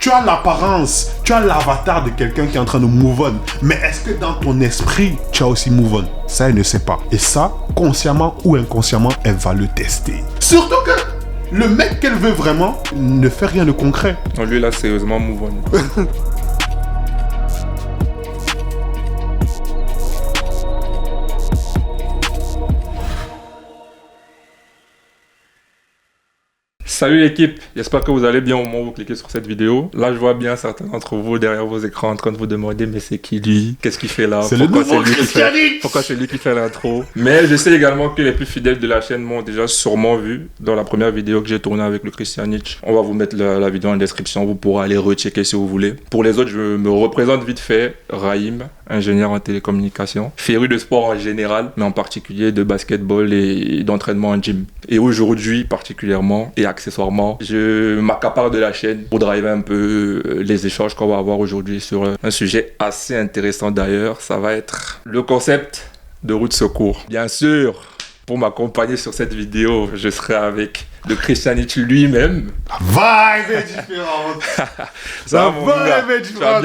Tu as l'apparence, tu as l'avatar de quelqu'un qui est en train de move on. Mais est-ce que dans ton esprit, tu as aussi move on? Ça, elle ne sait pas. Et ça, consciemment ou inconsciemment, elle va le tester. Surtout que le mec qu'elle veut vraiment ne fait rien de concret. Non, lui, là, sérieusement, move on. Salut l'équipe, j'espère que vous allez bien au moment où vous cliquez sur cette vidéo. Là, je vois bien certains d'entre vous derrière vos écrans en train de vous demander mais c'est qui lui? Qu'est-ce qu'il fait là? Pourquoi c'est lui qui fait l'intro? Mais je sais également que les plus fidèles de la chaîne m'ont déjà sûrement vu dans la première vidéo que j'ai tournée avec le Christianich. On va vous mettre la vidéo en description, vous pourrez aller rechecker si vous voulez. Pour les autres, je me représente vite fait, Raïm, ingénieur en télécommunication, féru de sport en général, mais en particulier de basketball et d'entraînement en gym. Et aujourd'hui particulièrement, et accessoirement, je m'accapare de la chaîne pour driver un peu les échanges qu'on va avoir aujourd'hui sur un sujet assez intéressant d'ailleurs. Ça va être le concept de roue de secours. Bien sûr, pour m'accompagner sur cette vidéo, je serai avec le Christianich lui-même. La vibe est différente. Ça, mon gars, vibe est différente.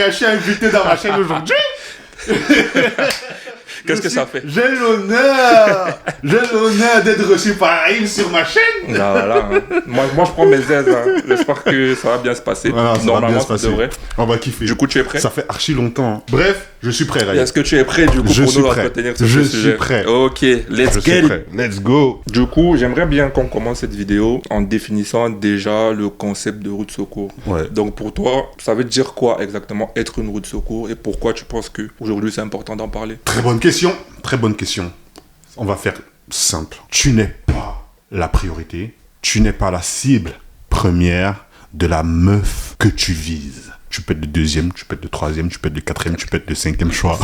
Je suis invité dans ma chaîne aujourd'hui. Qu'est-ce que ça fait? J'ai l'honneur d'être reçu par Raïm sur ma chaîne. Ah, voilà, hein. moi, je prends mes aises. Hein. J'espère que ça va bien se passer. Voilà, normalement, ça devrait. On va kiffer. Du coup, tu es prêt? Ça fait archi longtemps. Bref, je suis prêt, Raïm. Est-ce que tu es prêt, du coup, pour nous entretenir sur ce sujet? Je suis prêt. Ok, let's get it. Let's go. Du coup, j'aimerais bien qu'on commence cette vidéo en définissant déjà le concept de roue de secours. Ouais. Donc, pour toi, ça veut dire quoi exactement être une roue de secours et pourquoi tu penses qu'aujourd'hui c'est important d'en parler? Très bonne question. Très bonne question. On va faire simple. Tu n'es pas la priorité. Tu n'es pas la cible première de la meuf que tu vises. Tu peux être le deuxième, tu peux être le troisième, tu peux être le quatrième, tu peux être le cinquième choix.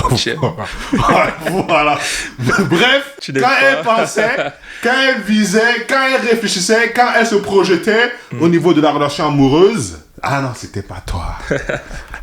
Voilà. Bref, quand elle pensait, quand elle visait, quand elle réfléchissait, quand elle se projetait au niveau de la relation amoureuse, ah non, c'était pas toi.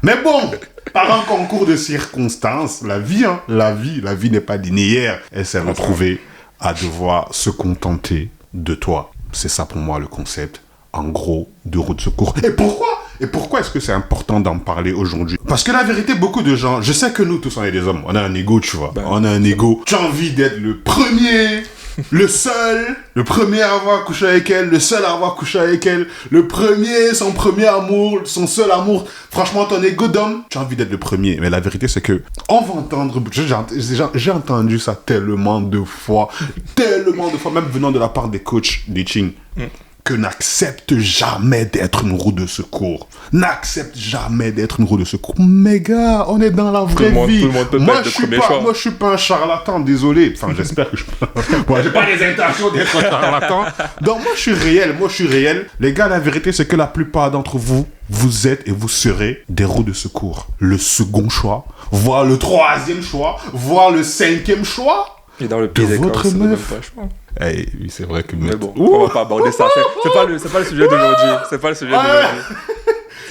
Mais bon, par un concours de circonstances, la vie n'est pas linéaire. Elle s'est retrouvée à devoir se contenter de toi. C'est ça pour moi le concept, en gros, de roue de secours. Et pourquoi est-ce que c'est important d'en parler aujourd'hui? Parce que la vérité, beaucoup de gens, je sais que nous tous on est des hommes, on a un ego, tu vois. On a un ego. Tu as envie d'être le premier, le seul, le premier à avoir couché avec elle, le seul à avoir couché avec elle, le premier, son premier amour, son seul amour. Franchement, ton ego d'homme, tu as envie d'être le premier. Mais la vérité, c'est que on va entendre, j'ai entendu ça tellement de fois, même venant de la part des coachs dating. Que n'accepte jamais d'être une roue de secours. N'accepte jamais d'être une roue de secours. Mais gars, on est dans la vraie vie. Tout le monde peut pas être le premier choix. Moi, je suis pas un charlatan, désolé. Enfin, j'espère que je... Moi, j'ai pas les intentions d'être un charlatan. Donc, moi, je suis réel. Les gars, la vérité, c'est que la plupart d'entre vous, vous êtes et vous serez des roues de secours. Le second choix, voire le troisième choix, voire le cinquième choix. Et dans le pire des cas, c'est même pas le choix. Hey, oui, c'est vrai que... Mais bon, on va pas aborder ça. C'est pas le sujet d'aujourd'hui. C'est pas le sujet d'aujourd'hui.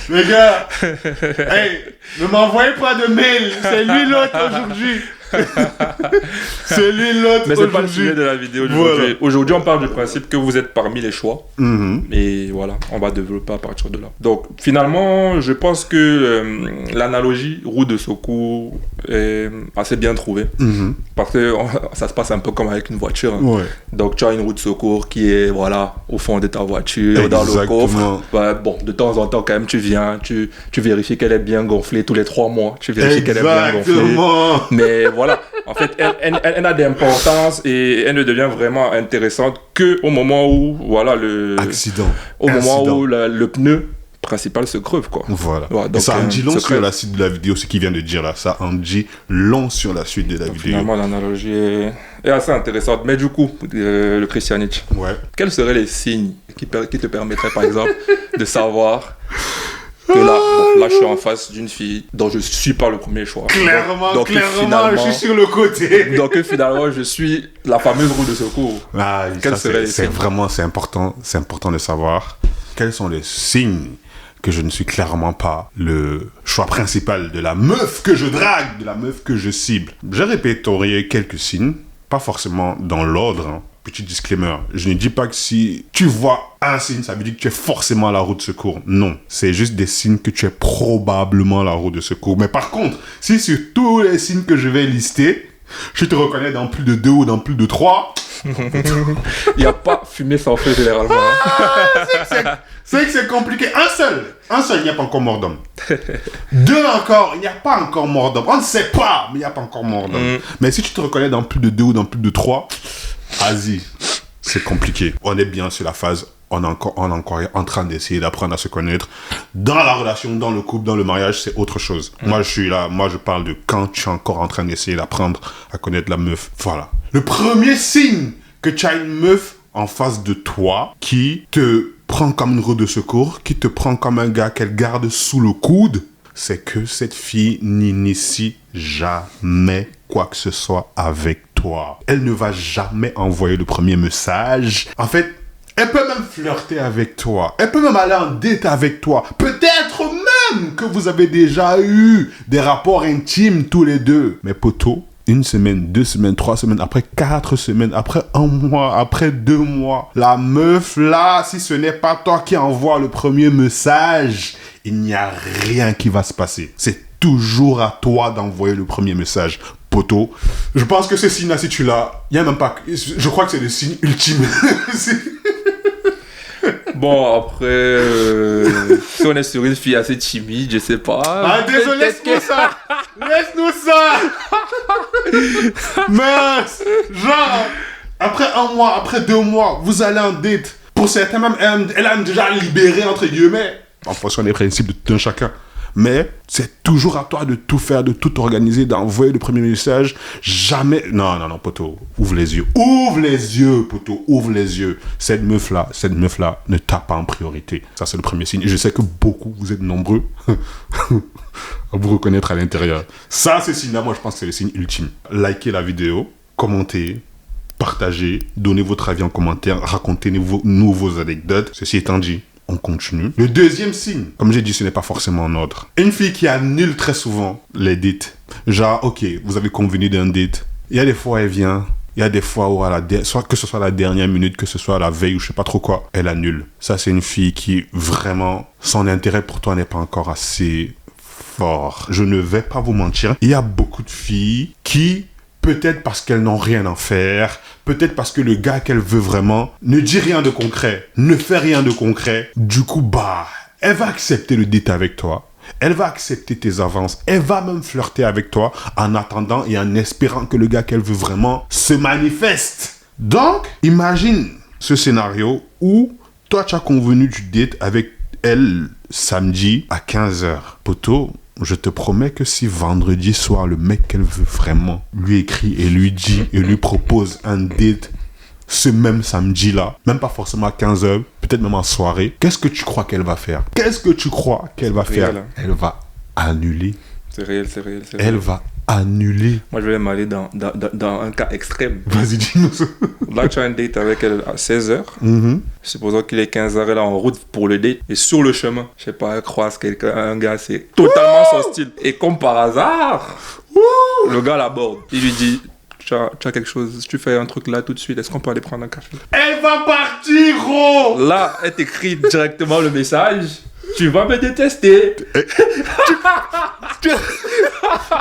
Les gars, hey, ne m'envoyez pas de mail. C'est lui l'autre aujourd'hui. C'est lui l'autre. Mais c'est pas le sujet de la vidéo d'aujourd'hui. Voilà. Aujourd'hui, on parle du principe que vous êtes parmi les choix. Et voilà, on va développer à partir de là. Donc, finalement, je pense que l'analogie roue de secours est assez bien trouvée. Parce que ça se passe un peu comme avec une voiture. Hein. Ouais. Donc, tu as une roue de secours qui est, voilà, au fond de ta voiture, dans le coffre. Ouais, bon, de temps en temps, quand même, tu viens, tu vérifies qu'elle est bien gonflée tous les 3 mois. Tu vérifies qu'elle est bien gonflée. Mais voilà, en fait, elle a d'importance et elle ne devient vraiment intéressante qu'au moment où, voilà, moment où le pneu principal se creve, quoi. Voilà. Donc, et ça en dit long sur la suite de la vidéo, ce qu'il vient de dire là. Ça en dit long sur la suite de la vidéo. Finalement, l'analogie est assez intéressante. Mais du coup, le Christianich, quels seraient les signes qui te permettraient, par exemple, de savoir que là, je suis en face d'une fille dont je suis pas le premier choix. Clairement, je suis sur le côté. Donc finalement, je suis la fameuse roue de secours. Ah, c'est important de savoir quels sont les signes que je ne suis clairement pas le choix principal de la meuf que je drague, de la meuf que je cible. J'ai répertorié quelques signes, pas forcément dans l'ordre, hein. petit disclaimer, je ne dis pas que si tu vois un signe, ça veut dire que tu es forcément à la roue de secours. Non, c'est juste des signes que tu es probablement à la roue de secours. Mais par contre, si sur tous les signes que je vais lister, je te reconnais dans plus de 2 ou dans plus de 3... Il n'y a pas fumée sans feu généralement. C'est que c'est compliqué. Un seul, il n'y a pas encore mort d'homme. 2 encore, il n'y a pas encore mort d'homme. On ne sait pas, mais il n'y a pas encore mort d'homme. Mais si tu te reconnais dans plus de 2 ou dans plus de 3, vas-y, c'est compliqué. On est bien sur la phase, on est encore en train d'essayer d'apprendre à se connaître. Dans la relation, dans le couple, dans le mariage, c'est autre chose. Moi, je suis là, je parle de quand tu es encore en train d'essayer d'apprendre à connaître la meuf. Voilà. Le premier signe que tu as une meuf en face de toi qui te prend comme une roue de secours, qui te prend comme un gars qu'elle garde sous le coude, c'est que cette fille n'initie jamais quoi que ce soit avec toi. Elle ne va jamais envoyer le premier message. En fait, elle peut même flirter avec toi. Elle peut même aller en date avec toi. Peut-être même que vous avez déjà eu des rapports intimes tous les deux. Mais poteau, 1 semaine, 2 semaines, 3 semaines, après 4 semaines, après 1 mois, après 2 mois, la meuf là, si ce n'est pas toi qui envoie le premier message, il n'y a rien qui va se passer. C'est toujours à toi d'envoyer le premier message. Poteau, je pense que ce signe-là, si tu l'as, il n'y a même pas... Je crois que c'est le signe ultime. Bon, après, si on est sur une fille assez timide, je sais pas. Ah, désolé, laisse-nous ça. Laisse-nous ça. Mince. Genre, après 1 mois, après 2 mois, vous allez en date. Pour certains, même, elle a déjà libéré, entre guillemets. En fonction des principes d'un chacun. Mais c'est toujours à toi de tout faire, de tout organiser, d'envoyer le premier message. Jamais... Non, poteau. Ouvre les yeux. Ouvre les yeux, poteau. Ouvre les yeux. Cette meuf-là ne t'a pas en priorité. Ça, c'est le premier signe. Et je sais que beaucoup, vous êtes nombreux à vous reconnaître à l'intérieur. Ça, ce signe-là, moi, je pense que c'est le signe ultime. Likez la vidéo, commentez, partagez, donnez votre avis en commentaire, racontez-nous vos anecdotes. Ceci étant dit, on continue. Le deuxième signe, comme j'ai dit, ce n'est pas forcément en ordre. Une fille qui annule très souvent les dates. Genre, ok, vous avez convenu d'un date. Il y a des fois, elle vient. Il y a des fois où, soit que ce soit la dernière minute, que ce soit la veille ou je sais pas trop quoi, elle annule. Ça, c'est une fille qui, vraiment, son intérêt pour toi n'est pas encore assez fort. Je ne vais pas vous mentir. Il y a beaucoup de filles qui... Peut-être parce qu'elles n'ont rien à faire, peut-être parce que le gars qu'elle veut vraiment ne dit rien de concret, ne fait rien de concret. Du coup, elle va accepter le date avec toi. Elle va accepter tes avances. Elle va même flirter avec toi en attendant et en espérant que le gars qu'elle veut vraiment se manifeste. Donc, imagine ce scénario où toi, tu as convenu du date avec elle samedi à 15h. Poto, je te promets que si vendredi soir, le mec qu'elle veut vraiment lui écrit et lui dit et lui propose un date ce même samedi-là, même pas forcément à 15h, peut-être même en soirée, qu'est-ce que tu crois qu'elle va faire? Qu'est-ce que tu crois qu'elle va faire? Elle va annuler. C'est réel. Elle va annuler. Moi, je vais m'aller dans un cas extrême. Vas-y, dis-nous ça. Là, tu as un date avec elle à 16h. Supposons qu'il est 15h, elle est en route pour le date. Et sur le chemin, je sais pas, elle croise quelqu'un, un gars, c'est totalement son style. Et comme par hasard, le gars l'aborde. Il lui dit, tu as quelque chose, tu fais un truc là tout de suite, est-ce qu'on peut aller prendre un café? Elle va partir, gros. Là, elle t'écrit directement le message. Tu vas me détester.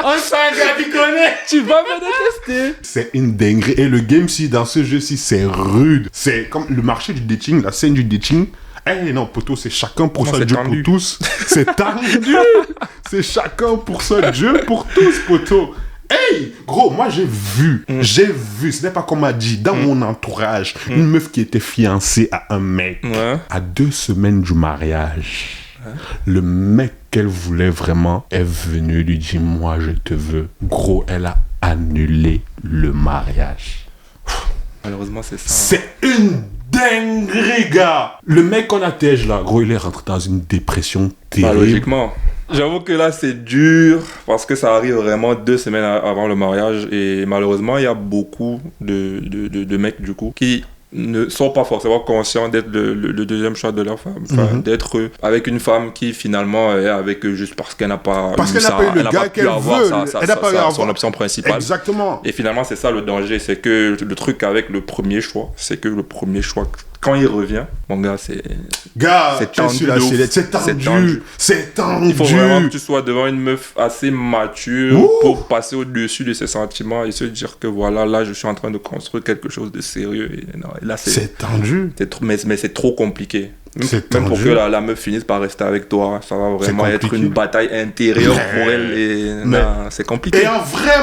On sent un gars qui connaît. Tu vas me détester. C'est une dinguerie. Et le game-ci, dans ce jeu-ci, c'est rude. C'est comme le marché du dating, la scène du dating. Eh non, poteau, c'est chacun pour soi, Dieu pour tous. C'est tendu. C'est chacun pour soi, Dieu pour tous, poteau. Hey, gros, moi j'ai vu, ce n'est pas qu'on m'a dit, dans mon entourage, une meuf qui était fiancée à un mec, à 2 semaines du mariage. Le mec qu'elle voulait vraiment est venu lui dire, moi je te veux. Gros, elle a annulé le mariage. Malheureusement, c'est ça. C'est une dinguerie, gars. Le mec qu'on attège là, gros, il est rentré dans une dépression terrible. Logiquement. J'avoue que là, c'est dur parce que ça arrive vraiment 2 semaines avant le mariage et malheureusement, il y a beaucoup de mecs, du coup, qui ne sont pas forcément conscients d'être le deuxième choix de leur femme. Enfin, d'être avec une femme qui finalement est avec eux juste parce qu'elle n'a pas eu ça, elle n'a pas pu avoir son option principale. Exactement. Et finalement, c'est ça le danger, c'est que le truc avec le premier choix, c'est que le premier choix, quand il revient, mon gars, c'est tendu. C'est tendu. Il faut vraiment que tu sois devant une meuf assez mature pour passer au-dessus de ses sentiments et se dire que voilà, là, je suis en train de construire quelque chose de sérieux. Et non, et là, c'est tendu. Mais c'est trop compliqué. Même pour que la meuf finisse par rester avec toi, ça va vraiment être une bataille intérieure pour elle. Et c'est compliqué. Et en vrai,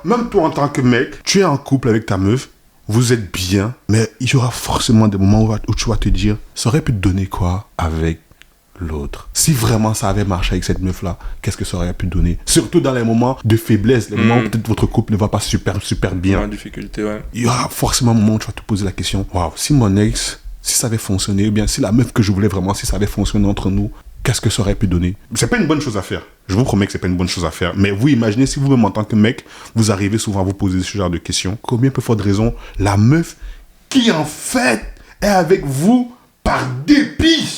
même toi en tant que mec, tu es en couple avec ta meuf, vous êtes bien, mais il y aura forcément des moments où tu vas te dire, ça aurait pu te donner quoi avec l'autre? Si vraiment ça avait marché avec cette meuf-là, qu'est-ce que ça aurait pu donner? Surtout dans les moments de faiblesse, les moments où peut-être votre couple ne va pas super bien. En difficulté, ouais. Il y aura forcément un moment où tu vas te poser la question, waouh, si mon ex, si ça avait fonctionné, ou bien si la meuf que je voulais vraiment, si ça avait fonctionné entre nous, qu'est-ce que ça aurait pu donner? C'est pas une bonne chose à faire. Je vous promets que c'est pas une bonne chose à faire. Mais vous imaginez si vous-même en tant que mec, vous arrivez souvent à vous poser ce genre de questions. Combien peut faire de raisons la meuf qui en fait est avec vous par dépit.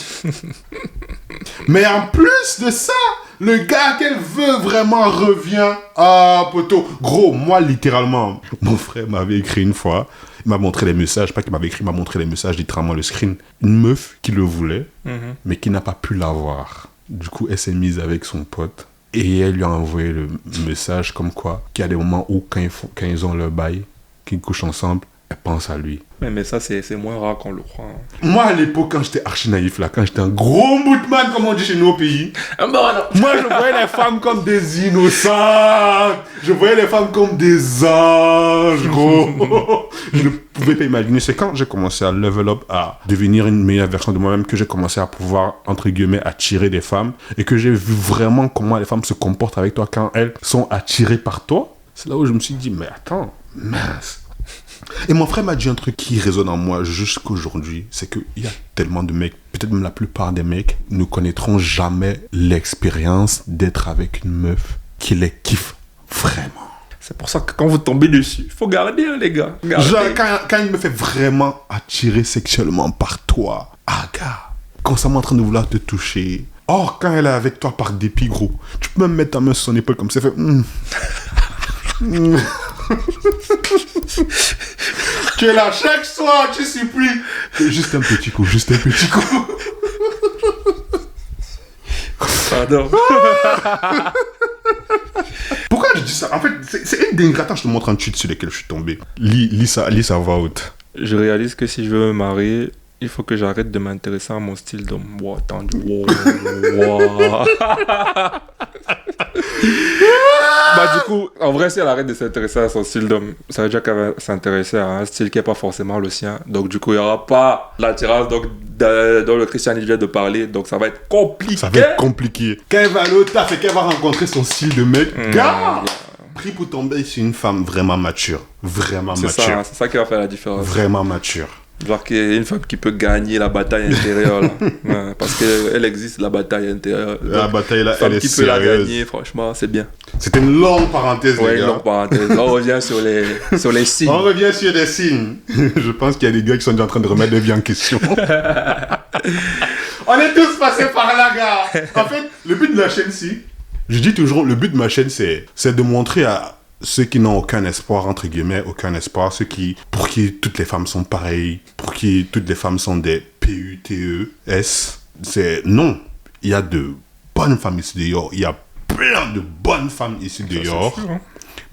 Mais en plus de ça, le gars qu'elle veut vraiment revient. Ah, poteau. Gros, moi, littéralement, mon frère m'avait écrit une fois. Il m'a montré les messages. Pas qu'il m'avait écrit, il m'a montré les messages, littéralement le screen. Une meuf qui le voulait, mais qui n'a pas pu l'avoir. Du coup, elle s'est mise avec son pote. Et elle lui a envoyé le message comme quoi, qu'il y a des moments où, quand ils ont leur bail, qu'ils couchent ensemble, elle pense à lui. Mais ça, c'est moins rare qu'on le croit. Hein. Moi, à l'époque, quand j'étais archi naïf, là, quand j'étais un gros bootman, comme on dit chez nous au pays, moi, je voyais les femmes comme des innocentes. Je voyais les femmes comme des anges, gros. Je ne pouvais pas imaginer. C'est quand j'ai commencé à level up, à devenir une meilleure version de moi-même, que j'ai commencé à pouvoir, entre guillemets, attirer des femmes. Et que j'ai vu vraiment comment les femmes se comportent avec toi quand elles sont attirées par toi. C'est là où je me suis dit, mais attends, mince. Et mon frère m'a dit un truc qui résonne en moi jusqu'aujourd'hui, c'est qu'il y a tellement de mecs, peut-être même la plupart des mecs, ne connaîtront jamais l'expérience d'être avec une meuf qui les kiffe vraiment. C'est pour ça que quand vous tombez dessus, il faut garder, hein, les gars. Gardez. Genre, quand il me fait vraiment attirer sexuellement par toi, ah gars, constamment en train de vouloir te toucher. Or, quand elle est avec toi par dépit, gros, tu peux même mettre ta main sur son épaule comme ça, fait... Tu es là chaque soir, tu supplies. Juste un petit coup, juste un petit coup. Pardon. Pourquoi je dis ça? En fait, c'est une dingue. Attends, je te montre un tweet sur lequel je suis tombé. Lis ça à voix haute. Je réalise que si je veux me marier, il faut que j'arrête de m'intéresser à mon style d'homme. Wow, attends. Wow. Bah du coup, en vrai, si elle arrête de s'intéresser à son style d'homme, ça veut dire qu'elle va s'intéresser à un style qui n'est pas forcément le sien. Donc du coup, il n'y aura pas l'attirance dont le christianisme vient de parler. Donc ça va être compliqué. Ça va être compliqué. Quand elle va aller au taf et qu'elle va rencontrer son style de mec, gars, pris pour tomber sur une femme vraiment mature. Vraiment mature. C'est ça qui va faire la différence. Vraiment mature. Genre qu'il y a une femme qui peut gagner la bataille intérieure là. Ouais, parce qu'elle existe, la bataille intérieure. La bataille là, elle est qui sérieuse. peut la gagner, franchement, c'est bien. C'était une longue parenthèse, les gars. Une longue parenthèse. On revient sur les signes. On revient sur les signes. Je pense qu'il y a des gars qui sont déjà en train de remettre des vies en question. On est tous passés par là, gars. En fait, le but de la chaîne, je dis toujours, le but de ma chaîne, c'est de montrer à ceux qui n'ont aucun espoir, entre guillemets, aucun espoir, pour qui toutes les femmes sont pareilles, pour qui toutes les femmes sont des PUTES, c'est non. Il y a de bonnes femmes ici dehors, il y a plein de bonnes femmes ici dehors, sûr, hein.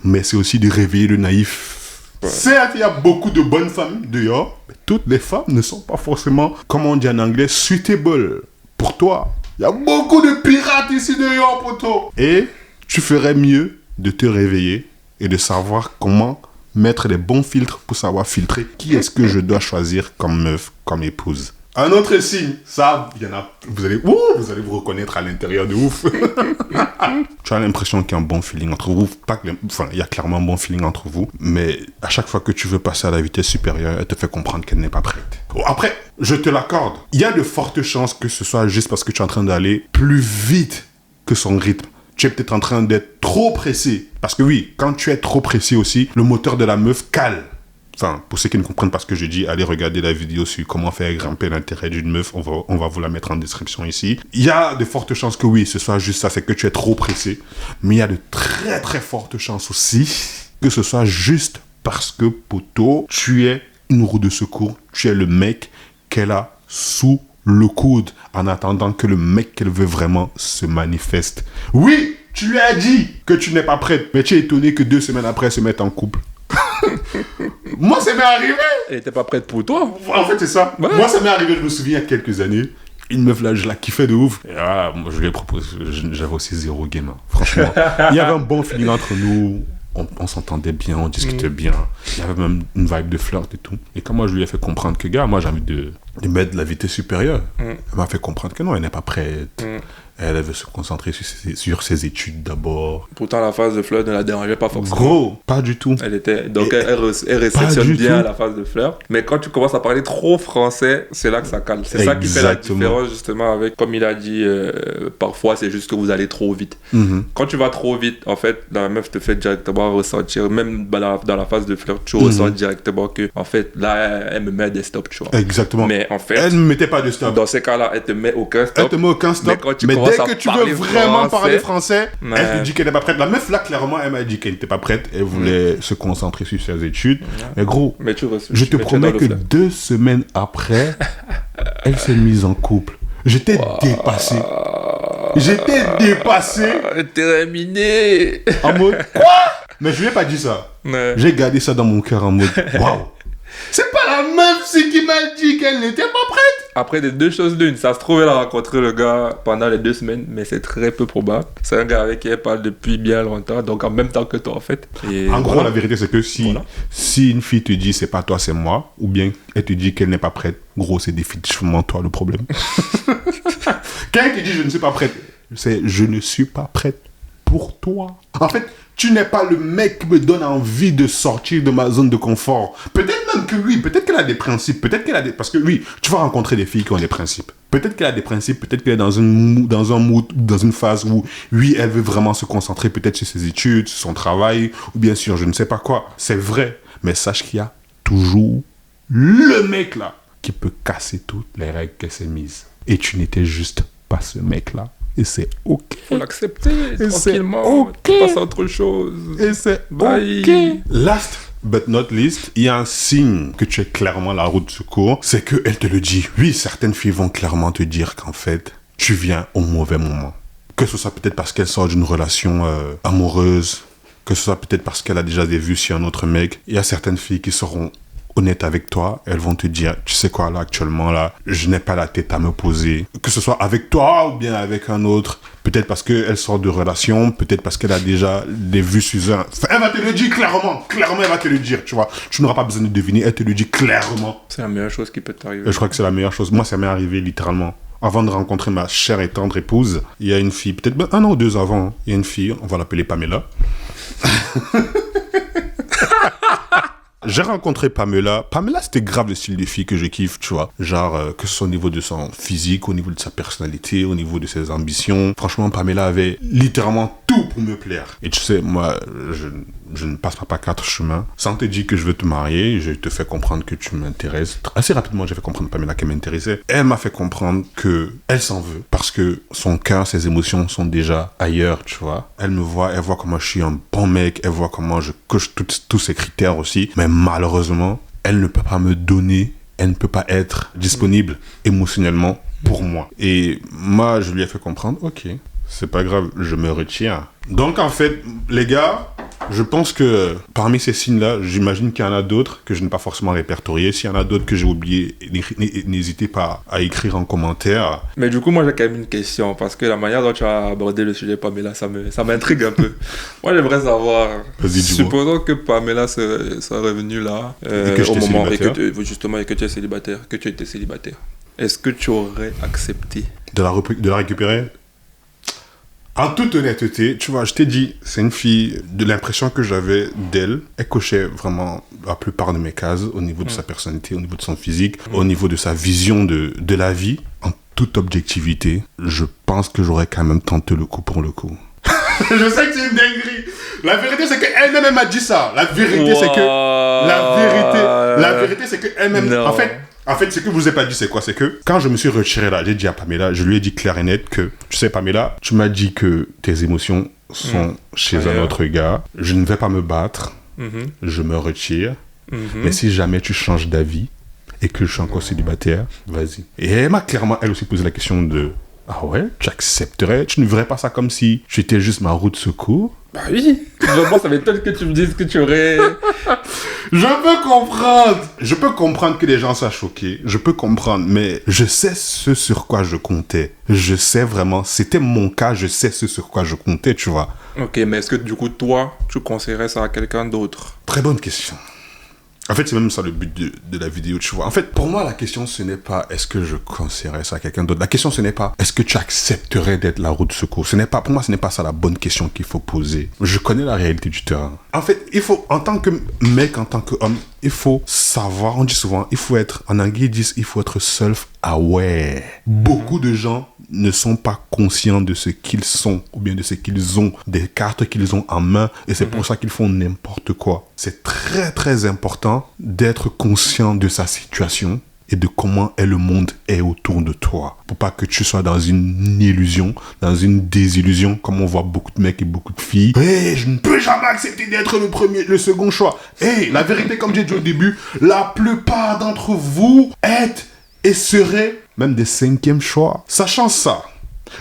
Mais c'est aussi de réveiller le naïf. Ouais. Certes, il y a beaucoup de bonnes femmes dehors, mais toutes les femmes ne sont pas forcément, comme on dit en anglais, suitable pour toi. Il y a beaucoup de pirates ici dehors, poto. Et tu ferais mieux de te réveiller et de savoir comment mettre les bons filtres pour savoir filtrer qui est-ce que je dois choisir comme meuf, comme épouse. Un autre signe, ça, il y en a, vous allez vous reconnaître à l'intérieur de ouf. Tu as l'impression qu'il y a un bon feeling entre vous. Il y a clairement un bon feeling entre vous, mais à chaque fois que tu veux passer à la vitesse supérieure, elle te fait comprendre qu'elle n'est pas prête. Après, je te l'accorde. Il y a de fortes chances que ce soit juste parce que tu es en train d'aller plus vite que son rythme. Tu es peut-être en train d'être trop pressé. Parce que oui, quand tu es trop pressé aussi, le moteur de la meuf cale. Enfin, pour ceux qui ne comprennent pas ce que je dis, allez regarder la vidéo sur comment faire grimper l'intérêt d'une meuf. On va vous la mettre en description ici. Il y a de fortes chances que oui, ce soit juste ça, c'est que tu es trop pressé. Mais il y a de très très fortes chances aussi que ce soit juste parce que, poto, tu es une roue de secours. Tu es le mec qu'elle a sous le coude en attendant que le mec qu'elle veut vraiment se manifeste. Oui, tu lui as dit que tu n'es pas prête, mais tu es étonné que 2 semaines après, elle se mette en couple. Moi, ça m'est arrivé. Elle était pas prête pour toi. En fait, c'est ça. Ouais. Moi, ça m'est arrivé, je me souviens, il y a quelques années. Une meuf là, je la kiffais de ouf. Et là, moi, je lui ai proposé, j'avais aussi 0 game. Hein. Franchement, il y avait un bon feeling entre nous. On s'entendait bien, on discutait bien. Il y avait même une vibe de flirt et tout. Et quand moi, je lui ai fait comprendre que, gars, moi, j'ai envie de mettre de la vitesse supérieure. Elle m'a fait comprendre que non, elle n'est pas prête. Elle veut se concentrer sur ses études d'abord. Pourtant, la phase de flirt ne la dérangeait pas forcément. Gros, pas du tout. Elle réceptionne bien la phase de flirt. Mais quand tu commences à parler trop français, c'est là que ça cale. C'est ça qui fait la différence, justement, avec, comme il a dit, parfois, c'est juste que vous allez trop vite. Quand tu vas trop vite, en fait, la meuf te fait directement ressentir, même dans la phase de flirt, tu ressens directement que, en fait, là, elle me met des stops, tu vois. Exactement. Mais en fait, elle ne mettait pas de stop. Dans ces cas-là, elle te met aucun stop. Elle te met aucun stop. Mais dès que tu veux vraiment parler français, elle te dit qu'elle n'est pas prête. La meuf là, clairement, elle m'a dit qu'elle n'était pas prête. Elle voulait se concentrer sur ses études. Mais gros, je te promets que 2 semaines après, elle s'est mise en couple. J'étais dépassé. Terminé. En mode, quoi? Mais je lui ai pas dit ça. J'ai gardé ça dans mon cœur en mode, waouh. C'est pas la meuf qui m'a dit qu'elle n'était pas prête. Après, des 2 choses l'une, ça se trouve, elle a rencontré le gars pendant les 2 semaines, mais c'est très peu probable. C'est un gars avec qui elle parle depuis bien longtemps, donc en même temps que toi, en fait. Et en gros, la vérité, c'est que si une fille te dit c'est pas toi, c'est moi, ou bien elle te dit qu'elle n'est pas prête, gros, c'est définitivement toi le problème. Quand elle te dit je ne suis pas prête, c'est je ne suis pas prête pour toi. En fait, tu n'es pas le mec qui me donne envie de sortir de ma zone de confort. Peut-être même que oui, peut-être qu'elle a des principes, peut-être qu'elle a des... Parce que oui, tu vas rencontrer des filles qui ont des principes. Peut-être qu'elle a des principes, peut-être qu'elle est dans un mood, dans une phase où, oui, elle veut vraiment se concentrer peut-être sur ses études, sur son travail, ou bien sûr, je ne sais pas quoi. C'est vrai, mais sache qu'il y a toujours le mec là qui peut casser toutes les règles qu'elle s'est mises. Et tu n'étais juste pas ce mec là. Et c'est ok. Faut l'accepter tranquillement. Ok. Tu passes à autre chose. Et c'est Bye. ok. Last but not least, il y a un signe que tu es clairement la roue de secours. C'est qu'elle te le dit. Oui, certaines filles vont clairement te dire qu'en fait, tu viens au mauvais moment. Que ce soit peut-être parce qu'elle sort d'une relation amoureuse, que ce soit peut-être parce qu'elle a déjà des vues sur un autre mec. Il y a certaines filles qui seront honnêtes avec toi, elles vont te dire, tu sais quoi, là, actuellement, là, je n'ai pas la tête à me poser. Que ce soit avec toi ou bien avec un autre, peut-être parce qu'elle sort de relation, peut-être parce qu'elle a déjà des vues sur un... Enfin, elle va te le dire clairement, elle va te le dire, tu vois. Tu n'auras pas besoin de deviner, elle te le dit clairement. C'est la meilleure chose qui peut t'arriver. Je crois que c'est la meilleure chose. Moi, ça m'est arrivé littéralement. Avant de rencontrer ma chère et tendre épouse, il y a une fille, peut-être 1 an ou 2 avant, il y a une fille, on va l'appeler Pamela. J'ai rencontré Pamela. Pamela, c'était grave le style de fille que je kiffe, tu vois. Genre, que ce soit au niveau de son physique, au niveau de sa personnalité, au niveau de ses ambitions. Franchement, Pamela avait littéralement tout pour me plaire. Et tu sais, moi, je ne passe pas 4 chemins. Sans te dire que je veux te marier, je te fais comprendre que tu m'intéresses. Assez rapidement, j'ai fait comprendre à Pamela qu'elle m'intéressait. Elle m'a fait comprendre que elle s'en veut. Parce que son cœur, ses émotions sont déjà ailleurs, tu vois. Elle me voit, elle voit comment je suis un bon mec, elle voit comment je coche tous ces critères aussi. Mais malheureusement, elle ne peut pas me donner, elle ne peut pas être disponible émotionnellement pour moi. Et moi, je lui ai fait comprendre, ok, c'est pas grave, je me retire. Donc en fait, les gars, je pense que parmi ces signes-là, j'imagine qu'il y en a d'autres que je n'ai pas forcément répertoriés. S'il y en a d'autres que j'ai oubliés, n'hésitez pas à écrire en commentaire. Mais du coup, moi, j'ai quand même une question, parce que la manière dont tu as abordé le sujet, Pamela, ça m'intrigue un peu. Moi, j'aimerais savoir, supposons que Pamela soit revenue là, au moment et que tu es célibataire, que tu étais célibataire. Est-ce que tu aurais accepté de la récupérer? En toute honnêteté, tu vois, je t'ai dit, c'est une fille, de l'impression que j'avais d'elle, elle cochait vraiment la plupart de mes cases au niveau de sa personnalité, au niveau de son physique, au niveau de sa vision de la vie. En toute objectivité, je pense que j'aurais quand même tenté le coup pour le coup. Je sais que c'est une dinguerie, La vérité, c'est qu'elle-même, elle m'a dit ça. La vérité, c'est que... La vérité, c'est qu'elle-même... En fait, ce que je vous ai pas dit, c'est quoi? C'est que quand je me suis retiré là, j'ai dit à Pamela, je lui ai dit clair et net que, tu sais, Pamela, tu m'as dit que tes émotions sont chez un autre gars. Je ne vais pas me battre. Je me retire. Mais si jamais tu changes d'avis et que je suis encore célibataire, vas-y. Et elle m'a clairement, elle aussi, posé la question de... Ah ouais, tu accepterais? Tu ne verrais pas ça comme si tu étais juste ma roue de secours? Bah oui. Moi, ça m'étonne que tu me dises que tu aurais... Je peux comprendre que les gens soient choqués. Je peux comprendre, mais je sais ce sur quoi je comptais. Je sais vraiment, c'était mon cas, je sais ce sur quoi je comptais, tu vois. Ok, mais est-ce que du coup, toi, tu conseillerais ça à quelqu'un d'autre? Très bonne question. En fait, c'est même ça le but de la vidéo, tu vois. En fait, pour moi, la question, ce n'est pas est-ce que je conseillerais ça à quelqu'un d'autre. La question, ce n'est pas est-ce que tu accepterais d'être la roue de secours. Pour moi, ce n'est pas ça la bonne question qu'il faut poser. Je connais la réalité du terrain. En fait, il faut, en tant que mec, en tant qu'homme, il faut savoir, on dit souvent, il faut être, en anglais, ils disent, il faut être self-aware. Beaucoup de gens ne sont pas conscients de ce qu'ils sont, ou bien de ce qu'ils ont, des cartes qu'ils ont en main, et c'est pour ça qu'ils font n'importe quoi. C'est très, très important d'être conscient de sa situation et de comment le monde est autour de toi. Pour pas que tu sois dans une illusion, dans une désillusion, comme on voit beaucoup de mecs et beaucoup de filles. Hey, je ne peux jamais accepter d'être le second choix. Hey, la vérité, comme j'ai dit au début, la plupart d'entre vous êtes et seraient même des 5e choix. Sachant ça,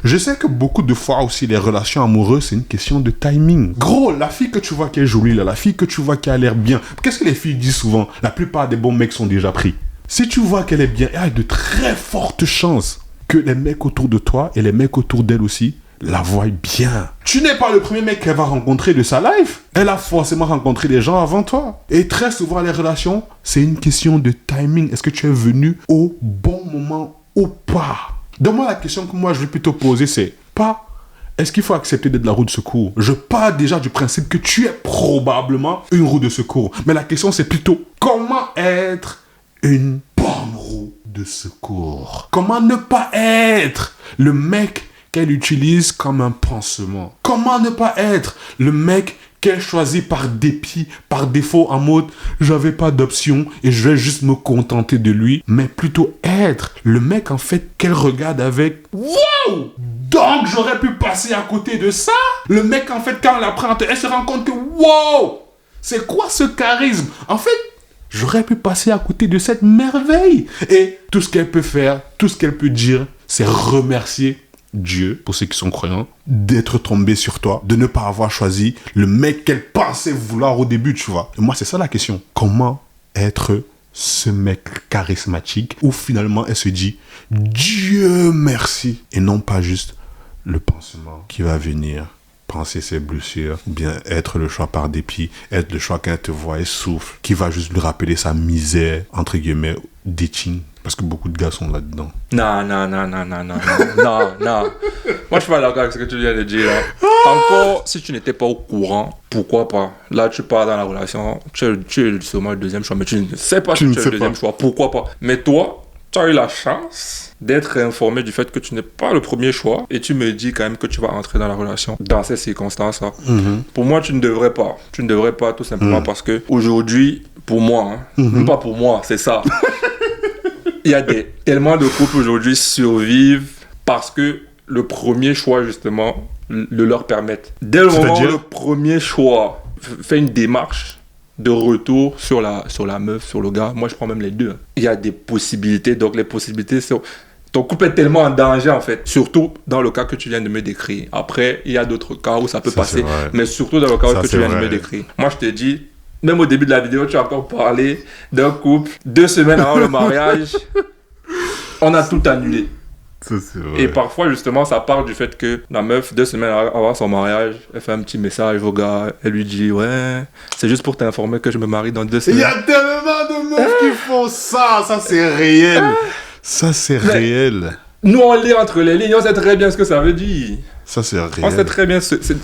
je sais que beaucoup de fois aussi, les relations amoureuses, c'est une question de timing. Gros, la fille que tu vois qui est jolie, là, la fille que tu vois qui a l'air bien, qu'est-ce que les filles disent souvent? La plupart des bons mecs sont déjà pris. Si tu vois qu'elle est bien, il y a de très fortes chances que les mecs autour de toi et les mecs autour d'elle aussi la voient bien. Tu n'es pas le premier mec qu'elle va rencontrer de sa life. Elle a forcément rencontré des gens avant toi. Et très souvent, les relations, c'est une question de timing. Est-ce que tu es venu au bon moment ou pas? Donc moi, la question que moi je vais plutôt poser, c'est pas est-ce qu'il faut accepter d'être la roue de secours? Je pars déjà du principe que tu es probablement une roue de secours. Mais la question, c'est plutôt comment être une bonne roue de secours? Comment ne pas être le mec qu'elle utilise comme un pansement? Comment ne pas être le mec qu'elle choisit par dépit, par défaut, en mode j'avais pas d'option et je vais juste me contenter de lui, mais plutôt être le mec en fait qu'elle regarde avec wow, donc j'aurais pu passer à côté de ça? Le mec en fait quand elle apprend, elle se rend compte que wow, c'est quoi ce charisme? En fait, j'aurais pu passer à côté de cette merveille. Et tout ce qu'elle peut faire, tout ce qu'elle peut dire, c'est remercier Dieu, pour ceux qui sont croyants, d'être tombé sur toi, de ne pas avoir choisi le mec qu'elle pensait vouloir au début, tu vois. Et moi, c'est ça la question. Comment être ce mec charismatique où finalement elle se dit Dieu merci, et non pas juste le pansement qui va venir penser ses blessures, ou bien être le choix par dépit, être le choix quand elle te voit et souffle, qui va juste lui rappeler sa misère, entre guillemets, dating. Parce que beaucoup de gars sont là-dedans. Non. Moi, je suis pas d'accord avec ce que tu viens de dire. Là. Encore, si tu n'étais pas au courant, pourquoi pas? Là, tu pars dans la relation, tu es sûrement le deuxième choix, mais tu ne sais pas si tu es le deuxième choix. Pourquoi pas? Mais toi, tu as eu la chance d'être informé du fait que tu n'es pas le premier choix et tu me dis quand même que tu vas entrer dans la relation dans ces circonstances-là. Pour moi, tu ne devrais pas. Tu ne devrais pas tout simplement parce que aujourd'hui, pour moi, pas pour moi, c'est ça. Il y a tellement de couples aujourd'hui survivent parce que le premier choix, justement, le leur permettent. Dès le moment où le premier choix fait une démarche de retour sur la meuf, sur le gars, moi je prends même les deux. Il y a des possibilités, donc les possibilités sont... Ton couple est tellement en danger en fait, surtout dans le cas que tu viens de me décrire. Après, il y a d'autres cas où ça peut passer, mais surtout dans le cas que tu viens de me décrire. Moi je te dis, même au début de la vidéo, tu as encore parlé d'un couple, 2 semaines avant le mariage, on a tout annulé. Ça, c'est vrai. Et parfois, justement, ça part du fait que la meuf, 2 semaines avant son mariage, elle fait un petit message au gars, elle lui dit « Ouais, c'est juste pour t'informer que je me marie dans 2 semaines. » Il y a tellement de meufs qui font ça, ça c'est réel. Ça c'est réel. Nous, on lit entre les lignes, on sait très bien ce que ça veut dire. Ça, c'est réel. On sait très bien,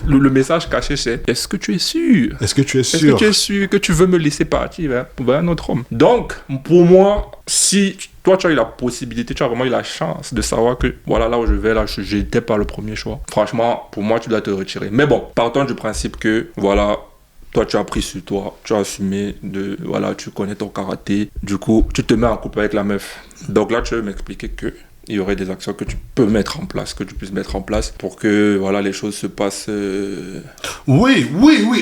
le message caché, c'est est-ce que tu es sûr? Est-ce que tu es sûr? Est-ce que tu es sûr que tu veux me laisser partir vers un autre homme? Donc, pour moi, si toi, tu as eu la possibilité, tu as vraiment eu la chance de savoir que, voilà, là où je vais, là, j'étais pas le premier choix. Franchement, pour moi, tu dois te retirer. Mais bon, partons du principe que, voilà, toi, tu as pris sur toi, tu as assumé voilà, tu connais ton karaté. Du coup, tu te mets en couple avec la meuf. Donc là, tu veux m'expliquer que il y aurait des actions que tu peux mettre en place, que tu puisses mettre en place pour que, voilà, les choses se passent... Oui.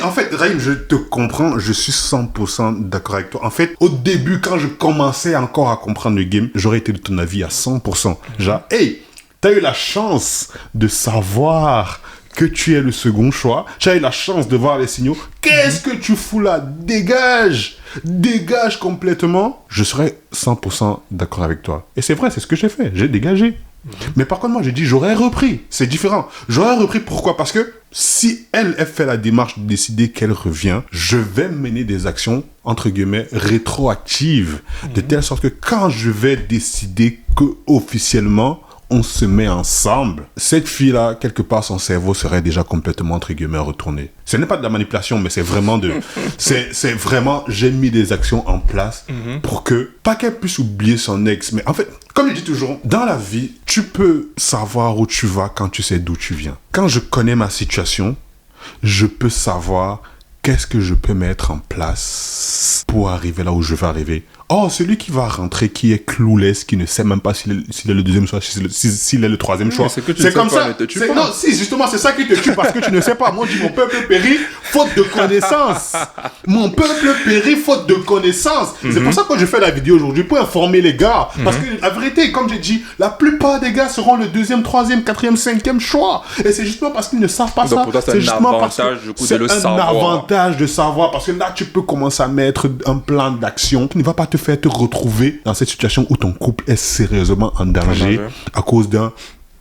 En fait, Raïm, je te comprends. Je suis 100% d'accord avec toi. En fait, au début, quand je commençais encore à comprendre le game, j'aurais été de ton avis à 100%. Genre, hey, t'as eu la chance de savoir que tu es le second choix. Tu as eu la chance de voir les signaux. Qu'est-ce que tu fous là? Dégage complètement. Je serais 100% d'accord avec toi. Et c'est vrai, c'est ce que j'ai fait. J'ai dégagé. Mais par contre, moi, j'ai dit, j'aurais repris. C'est différent. J'aurais repris, pourquoi? Parce que si elle fait la démarche de décider qu'elle revient, je vais mener des actions, entre guillemets, rétroactives. De telle sorte que quand je vais décider que officiellement on se met ensemble, cette fille-là, quelque part, son cerveau serait déjà complètement, entre guillemets, retourné. Ce n'est pas de la manipulation, mais c'est vraiment c'est vraiment, j'ai mis des actions en place pour que, pas qu'elle puisse oublier son ex, mais en fait, comme je dis toujours, dans la vie, tu peux savoir où tu vas quand tu sais d'où tu viens. Quand je connais ma situation, je peux savoir qu'est-ce que je peux mettre en place pour arriver là où je veux arriver. Oh, celui qui va rentrer, qui est clueless, qui ne sait même pas s'il est le deuxième choix, s'il est le troisième choix. C'est comme ça. Non, si, justement, c'est ça qui te tue parce que tu ne sais pas. Moi, je dis, mon peuple périt faute de connaissance. Mon peuple périt faute de connaissance. C'est pour ça que je fais la vidéo aujourd'hui, pour informer les gars. Parce que la vérité, comme j'ai dit, la plupart des gars seront le deuxième, troisième, quatrième, cinquième choix. Et c'est justement parce qu'ils ne savent pas ça. C'est justement parce que c'est un avantage de savoir. Parce que là, tu peux commencer à mettre un plan d'action qui ne va pas te faire te retrouver dans cette situation où ton couple est sérieusement en danger à cause d'un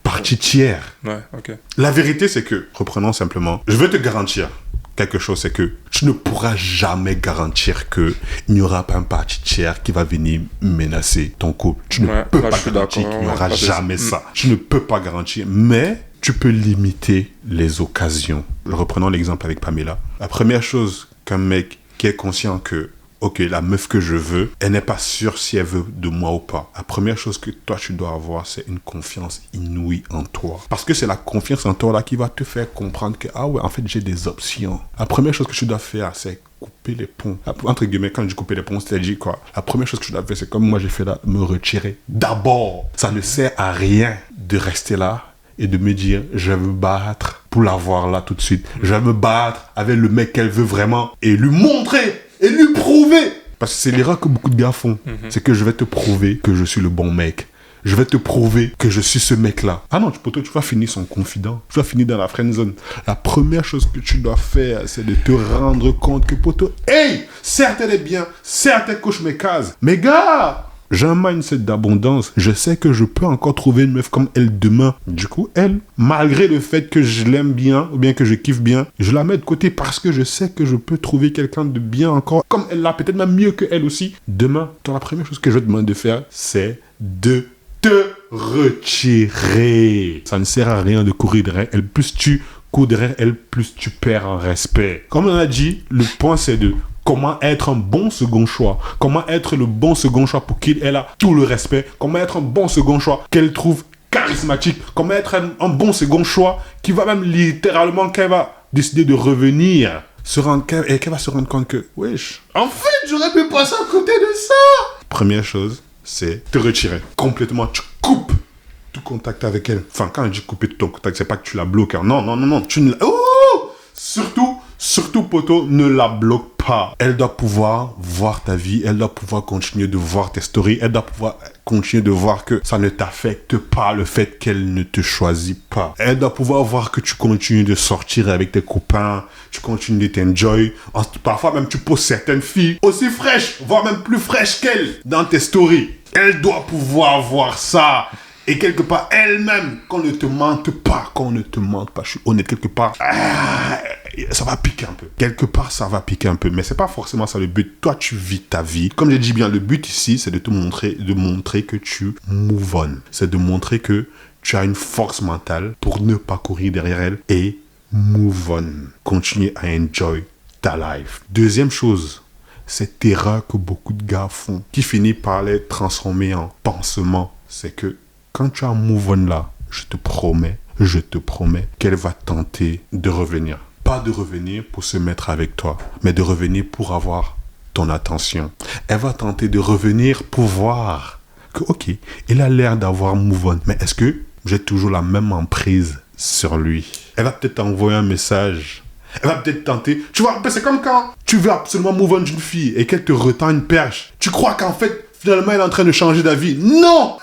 parti tiers. Ouais, ok. La vérité, c'est que, reprenons simplement, je veux te garantir quelque chose, c'est que tu ne pourras jamais garantir qu'il n'y aura pas un parti tiers qui va venir menacer ton couple. Tu ne peux pas garantir qu'il n'y aura jamais ça. Tu ne peux pas garantir, mais tu peux limiter les occasions. Reprenons l'exemple avec Pamela. La première chose qu'un mec qui est conscient que ok, la meuf que je veux, elle n'est pas sûre si elle veut de moi ou pas. La première chose que toi, tu dois avoir, c'est une confiance inouïe en toi. Parce que c'est la confiance en toi là qui va te faire comprendre que, ah ouais, en fait, j'ai des options. La première chose que tu dois faire, c'est couper les ponts. Entre guillemets, quand je dis couper les ponts, c'est-à-dire quoi? La première chose que tu dois faire, c'est comme moi j'ai fait là, me retirer. D'abord, ça ne sert à rien de rester là et de me dire, je vais me battre pour l'avoir là tout de suite. Je vais me battre avec le mec qu'elle veut vraiment et lui montrer et lui prouver. Parce que c'est l'erreur que beaucoup de gars font. C'est que je vais te prouver que je suis le bon mec. Je vais te prouver que je suis ce mec-là. Ah non, tu vas finir son confident. Tu vas finir dans la friendzone. La première chose que tu dois faire, c'est de te rendre compte que, poto, hey, certes elle est bien, certes elle coche mes cases. Mais gars, j'ai un mindset d'abondance. Je sais que je peux encore trouver une meuf comme elle demain. Du coup, elle, malgré le fait que je l'aime bien, ou bien que je kiffe bien, je la mets de côté parce que je sais que je peux trouver quelqu'un de bien encore, comme elle l'a, peut-être même mieux que elle aussi. Demain, la première chose que je te demande de faire, c'est de te retirer. Ça ne sert à rien de courir derrière elle. Plus tu cours derrière elle, plus tu perds en respect. Comme on a dit, le point c'est de comment être un bon second choix. Comment être le bon second choix pour qu'il ait tout le respect. Comment être un bon second choix qu'elle trouve charismatique. Comment être un bon second choix qui va même littéralement, qu'elle va décider de revenir, et qu'elle va se rendre compte que, wesh, en fait, j'aurais pu passer à côté de ça. Première chose, c'est te retirer. Complètement, tu coupes tout contact avec elle. Enfin, quand je dis couper tout ton contact, c'est pas que tu la bloques. Hein. Non. Tu ne la... Surtout, poto, ne la bloque pas. Elle doit pouvoir voir ta vie. Elle doit pouvoir continuer de voir tes stories. Elle doit pouvoir continuer de voir que ça ne t'affecte pas le fait qu'elle ne te choisit pas. Elle doit pouvoir voir que tu continues de sortir avec tes copains. Tu continues de t'enjoy. Parfois même, tu poses certaines filles aussi fraîches, voire même plus fraîches qu'elle dans tes stories. Elle doit pouvoir voir ça. Et quelque part, elle-même, qu'on ne te mente pas, je suis honnête, quelque part, ça va piquer un peu. Quelque part, ça va piquer un peu. Mais c'est pas forcément ça le but. Toi, tu vis ta vie. Comme j'ai dit bien, le but ici, c'est de te montrer que tu move on. C'est de montrer que tu as une force mentale pour ne pas courir derrière elle et move on. Continue à enjoy ta life. Deuxième chose, cette erreur que beaucoup de gars font, qui finit par les transformer en pansement, c'est que quand tu as un move on là, je te promets qu'elle va tenter de revenir. Pas de revenir pour se mettre avec toi, mais de revenir pour avoir ton attention. Elle va tenter de revenir pour voir que, ok, il a l'air d'avoir move on, mais est-ce que j'ai toujours la même emprise sur lui? Elle va peut-être envoyer un message. Elle va peut-être tenter. Tu vois, c'est comme quand tu veux absolument move on d'une fille et qu'elle te retend une perche. Tu crois qu'en fait, finalement, elle est en train de changer d'avis. Non!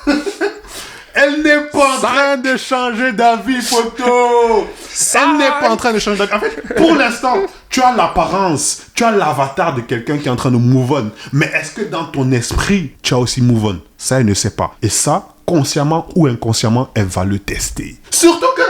Elle n'est pas en train de changer d'avis, photo. Elle n'est pas en train de changer d'avis. En fait, pour l'instant, tu as l'apparence, tu as l'avatar de quelqu'un qui est en train de move on. Mais est-ce que dans ton esprit, tu as aussi move on? Ça, elle ne sait pas. Et ça, consciemment ou inconsciemment, elle va le tester. Surtout que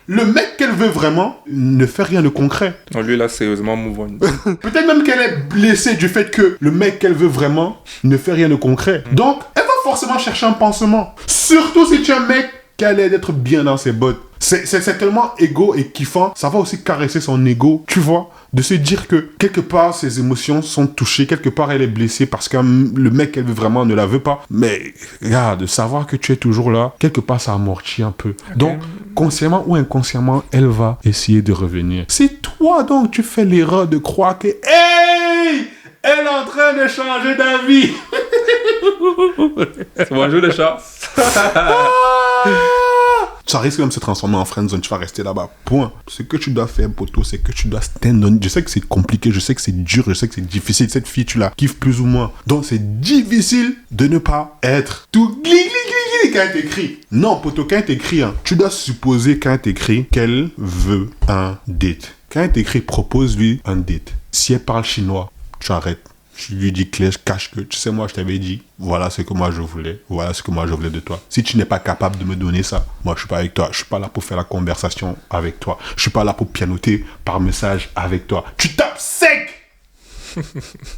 le mec qu'elle veut vraiment ne fait rien de concret. Non, lui, là, sérieusement, move on. Peut-être même qu'elle est blessée du fait que le mec qu'elle veut vraiment ne fait rien de concret. Donc, elle va forcément chercher un pansement. Surtout si tu es un mec qui a l'air d'être bien dans ses bottes. C'est tellement égo et kiffant. Ça va aussi caresser son ego, tu vois. De se dire que quelque part, ses émotions sont touchées. Quelque part, elle est blessée parce que le mec qu'elle veut vraiment ne la veut pas. Mais regarde, de savoir que tu es toujours là, quelque part, ça amortit un peu. Okay. Donc, consciemment ou inconsciemment, elle va essayer de revenir. Si toi, donc, tu fais l'erreur de croire que, hey, elle est en train de changer d'avis. C'est bon jeu de chat. Ça risque même de se transformer en friendzone, tu vas rester là-bas. Point. Ce que tu dois faire, poteau, c'est que tu dois stand on. Je sais que c'est compliqué, je sais que c'est dur, je sais que c'est difficile. Cette fille, tu la kiffes plus ou moins. Donc, c'est difficile de ne pas être tout gli quand elle t'écrit. Non, poteau, quand elle t'écrit, hein, tu dois supposer quand elle t'écrit qu'elle veut un date. Quand elle t'écrit, propose-lui un date. Si elle parle chinois, tu arrêtes. Je lui dis clair, je cache que, tu sais, moi, je t'avais dit, voilà ce que moi je voulais, voilà ce que moi je voulais de toi. Si tu n'es pas capable de me donner ça, moi, je suis pas avec toi. Je suis pas là pour faire la conversation avec toi. Je suis pas là pour pianoter par message avec toi. Tu tapes sec!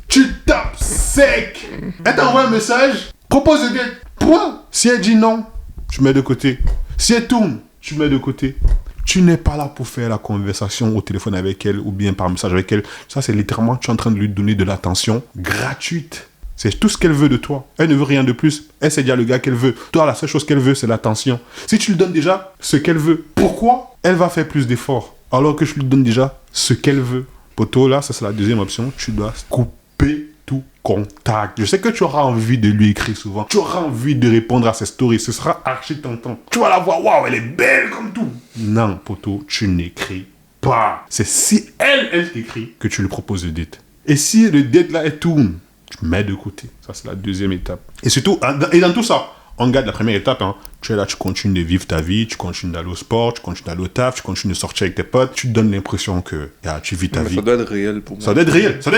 Tu tapes sec! Elle t'envoie un message, propose de date. Point! Si elle dit non, tu mets de côté. Si elle tourne, tu mets de côté. Tu n'es pas là pour faire la conversation au téléphone avec elle ou bien par message avec elle. Ça, c'est littéralement, tu es en train de lui donner de l'attention gratuite. C'est tout ce qu'elle veut de toi. Elle ne veut rien de plus. Elle, c'est déjà le gars qu'elle veut. Toi, la seule chose qu'elle veut, c'est l'attention. Si tu lui donnes déjà ce qu'elle veut, pourquoi elle va faire plus d'efforts alors que je lui donne déjà ce qu'elle veut? Poto, là, ça, c'est la deuxième option. Tu dois couper tout contact. Je sais que tu auras envie de lui écrire souvent. Tu auras envie de répondre à ses stories. Ce sera archi tentant. Tu vas la voir, waouh, elle est belle comme tout. Non, poto, tu n'écris pas. C'est si elle t'écrit que tu lui proposes le date. Et si le date là, elle tourne, tu mets de côté. Ça, c'est la deuxième étape. Et surtout, et dans tout ça, on garde la première étape, hein. Tu es là, tu continues de vivre ta vie, tu continues d'aller au sport, tu continues d'aller au taf, tu continues de sortir avec tes potes, tu te donnes l'impression que tu vis ta vie. Ça doit être réel pour moi. Ça doit être réel. C'est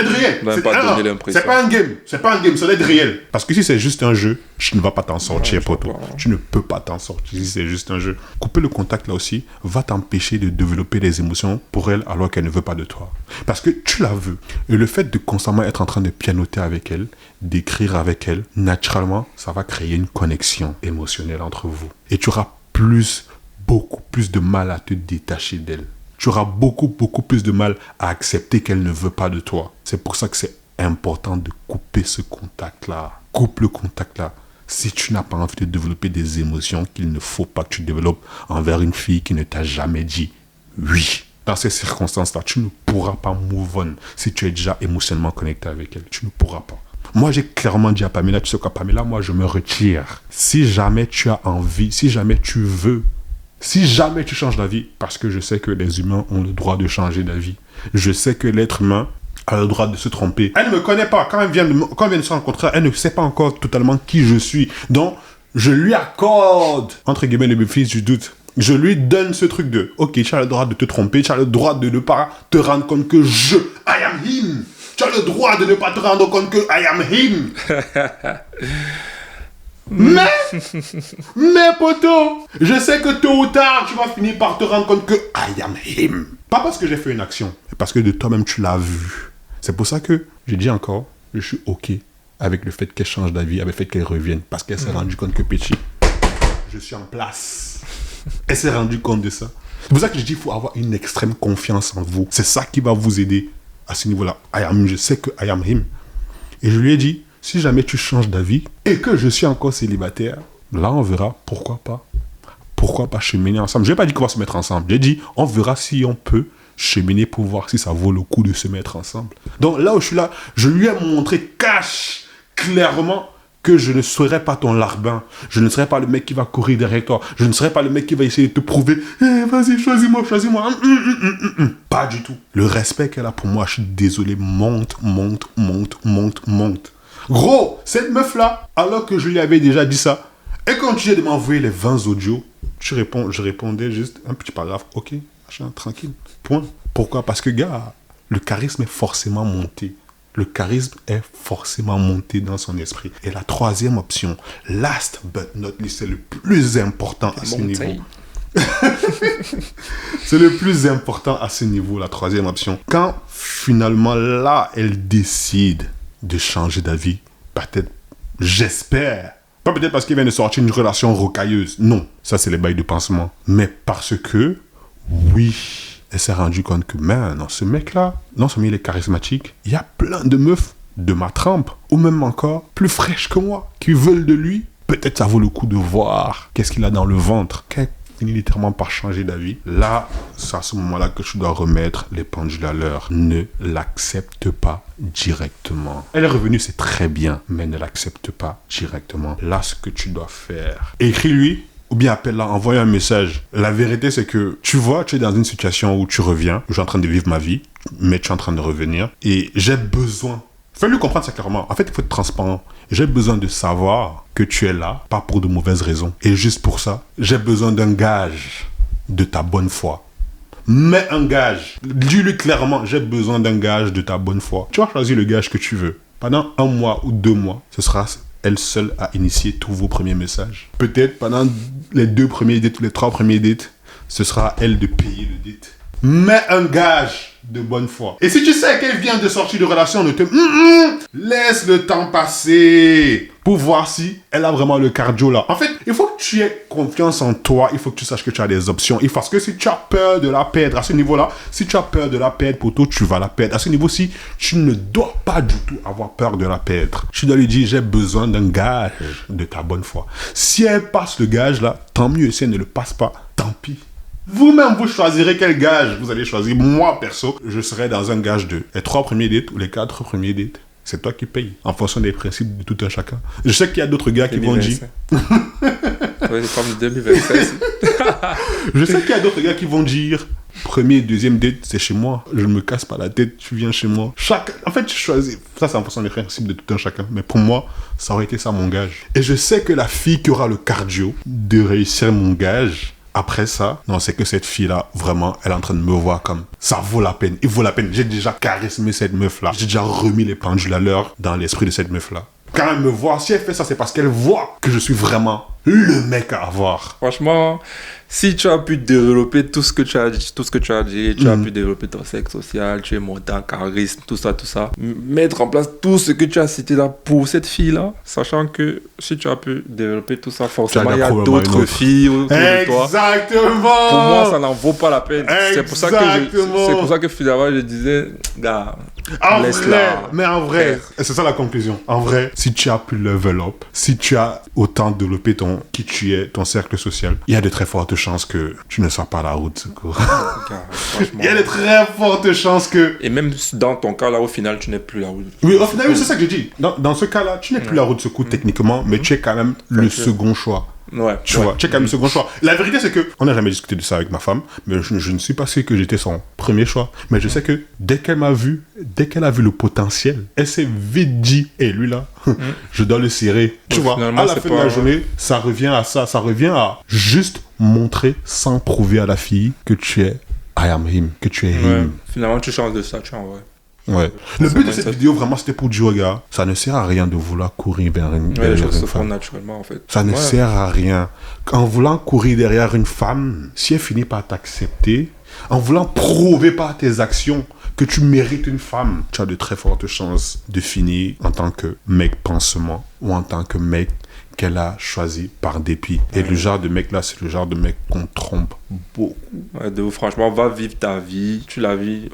pas un game. C'est pas un game, ça doit être réel. Parce que si c'est juste un jeu, tu ne vas pas t'en sortir, poteau. Tu ne peux pas t'en sortir si c'est juste un jeu. Couper le contact là aussi va t'empêcher de développer des émotions pour elle alors qu'elle ne veut pas de toi. Parce que tu la veux. Et le fait de constamment être en train de pianoter avec elle, d'écrire avec elle, naturellement, ça va créer une connexion émotionnelle entre vous. Et tu auras beaucoup plus de mal à te détacher d'elle. Tu auras beaucoup plus de mal à accepter qu'elle ne veut pas de toi. C'est pour ça que c'est important de couper ce contact-là. Coupe le contact-là. Si tu n'as pas envie de développer des émotions qu'il ne faut pas que tu développes envers une fille qui ne t'a jamais dit oui. Dans ces circonstances-là, tu ne pourras pas move on si tu es déjà émotionnellement connecté avec elle. Tu ne pourras pas. Moi, j'ai clairement dit à Pamela, tu sais quoi, Pamela, moi, je me retire. Si jamais tu as envie, si jamais tu veux, si jamais tu changes d'avis, parce que je sais que les humains ont le droit de changer d'avis. Je sais que l'être humain a le droit de se tromper. Elle ne me connaît pas. Quand elle vient de se rencontrer, elle ne sait pas encore totalement qui je suis. Donc, je lui accorde, entre guillemets, le bénéfice du doute. Je lui donne ce truc de, ok, tu as le droit de te tromper, tu as le droit de ne pas te rendre compte que I am him. Tu as le droit de ne pas te rendre compte que I am him. mais poto, je sais que tôt ou tard, tu vas finir par te rendre compte que I am him. Pas parce que j'ai fait une action, mais parce que de toi-même, tu l'as vu. C'est pour ça que, je dis encore, je suis ok avec le fait qu'elle change d'avis, avec le fait qu'elle revienne. Parce qu'elle s'est rendue compte que Péchi, je suis en place. Elle s'est rendue compte de ça. C'est pour ça que je dis qu'il faut avoir une extrême confiance en vous. C'est ça qui va vous aider à ce niveau-là. Je sais que I am him. Et je lui ai dit, si jamais tu changes d'avis et que je suis encore célibataire, là on verra, pourquoi pas. Pourquoi pas cheminer ensemble. Je n'ai pas dit qu'on va se mettre ensemble. J'ai dit, on verra si on peut cheminer pour voir si ça vaut le coup de se mettre ensemble. Donc là où je suis là, je lui ai montré clairement que je ne serai pas ton larbin. Je ne serai pas le mec qui va courir derrière toi. Je ne serai pas le mec qui va essayer de te prouver. Vas-y, choisis-moi. Pas du tout. Le respect qu'elle a pour moi, je suis désolé, monte. Gros, cette meuf-là, alors que je lui avais déjà dit ça, elle continuait de m'envoyer les 20 audios. Je répondais juste un petit paragraphe. Ok, machin, tranquille. Point. Pourquoi? Parce que, gars, le charisme est forcément monté. Le charisme est forcément monté dans son esprit. Et la troisième option, last but not least, c'est le plus important à ce niveau. C'est le plus important à ce niveau, la troisième option. Quand finalement là, elle décide de changer d'avis, peut-être, j'espère, pas peut-être parce qu'il vient de sortir une relation rocailleuse. Non, ça c'est les bails de pansement. Mais parce que, oui, elle s'est rendue compte que, non, ce mec-là, non seulement il est charismatique, il y a plein de meufs de ma trempe, ou même encore plus fraîches que moi, qui veulent de lui. Peut-être ça vaut le coup de voir qu'est-ce qu'il a dans le ventre. Qu'elle finit littéralement par changer d'avis. Là, c'est à ce moment-là que tu dois remettre les pendules à l'heure. Ne l'accepte pas directement. Elle est revenue, c'est très bien, mais ne l'accepte pas directement. Là, ce que tu dois faire, écris-lui, ou bien appelle-la, envoie un message. La vérité, c'est que, tu vois, tu es dans une situation où tu reviens, où je suis en train de vivre ma vie, mais tu es en train de revenir, et j'ai besoin. Fais-lui comprendre ça clairement. En fait, il faut être transparent. J'ai besoin de savoir que tu es là, pas pour de mauvaises raisons. Et juste pour ça, j'ai besoin d'un gage de ta bonne foi. Mets un gage. Dis-lui clairement, j'ai besoin d'un gage de ta bonne foi. Tu vas choisir le gage que tu veux. Pendant 1 mois ou 2 mois, ce sera elle seule à initier tous vos premiers messages. Peut-être pendant les 2 premiers dates ou les 3 premiers dates, ce sera à elle de payer le date. Mets un gage de bonne foi. Et si tu sais qu'elle vient de sortir de relation, ne te... laisse le temps passer pour voir si elle a vraiment le cardio là. En fait, il faut que tu aies confiance en toi. Il faut que tu saches que tu as des options. Parce que si tu as peur de la perdre à ce niveau-là, si tu as peur de la perdre, poto, tu vas la perdre. À ce niveau-ci, tu ne dois pas du tout avoir peur de la perdre. Tu dois lui dire, j'ai besoin d'un gage de ta bonne foi. Si elle passe le gage là, tant mieux. Si elle ne le passe pas, tant pis. Vous-même, vous choisirez quel gage vous allez choisir. Moi, perso, je serai dans un gage de les 3 premiers dates ou les 4 premiers dates. C'est toi qui payes, en fonction des principes de tout un chacun. Je sais qu'il y a d'autres gars qui vont dire... Je sais qu'il y a d'autres gars qui vont dire... Premier, deuxième date, c'est chez moi. Je ne me casse pas la tête, tu viens chez moi. En fait, je choisis. Ça, c'est en fonction des principes de tout un chacun. Mais pour moi, ça aurait été ça mon gage. Et je sais que la fille qui aura le cardio de réussir mon gage... Après ça, non, c'est que cette fille-là, vraiment, elle est en train de me voir comme ça vaut la peine. Il vaut la peine. J'ai déjà charismé cette meuf-là. J'ai déjà remis les pendules à l'heure dans l'esprit de cette meuf-là. Quand elle me voit, si elle fait ça, c'est parce qu'elle voit que je suis vraiment le mec à avoir. Franchement, si tu as pu développer tout ce que tu as dit, tu as pu développer ton sexe social, tu es monté en charisme, tout ça, mettre en place tout ce que tu as cité là pour cette fille-là, sachant que si tu as pu développer tout ça, forcément, il y a d'autres filles autour de toi. Exactement. Pour moi, ça n'en vaut pas la peine. C'est pour ça que finalement, je disais, gars, laisse-la. Mais en vrai, et c'est ça la conclusion. En vrai, si tu as pu level up, si tu as autant développé qui tu es, ton cercle social, il y a de très fortes chances que tu ne sois pas à la route de secours. Il y a de très fortes chances que... Et même dans ton cas, là, au final, tu n'es plus la route. Oui, au final, c'est ça que je dis. Dans ce cas-là, tu n'es plus la route de secours techniquement, mais tu es quand même le second choix. Ouais, tu vois, tu es quand même le second choix. La vérité, c'est que on n'a jamais discuté de ça avec ma femme, mais je ne suis pas sûr que j'étais son premier choix. Mais je sais que dès qu'elle a vu le potentiel, elle s'est vite dit, et lui là, je dois le serrer. Tu vois, à la fin de la journée, ça revient à ça. Ça revient à juste montrer sans prouver à la fille que tu es I am him, que tu es him. Finalement, tu changes de statut en vrai. Ouais. Le but de cette vidéo, vraiment, c'était pour dire, gars, ça ne sert à rien de vouloir courir vers une les choses se font naturellement, en fait. Ça ne sert à rien. En voulant courir derrière une femme, si elle finit par t'accepter, en voulant prouver par tes actions que tu mérites une femme, tu as de très fortes chances de finir en tant que mec pansement ou en tant que mec qu'elle a choisi par dépit. Et le genre de mec là, c'est le genre de mec qu'on trompe beaucoup. Ouais, franchement, va vivre ta vie. Tu la vis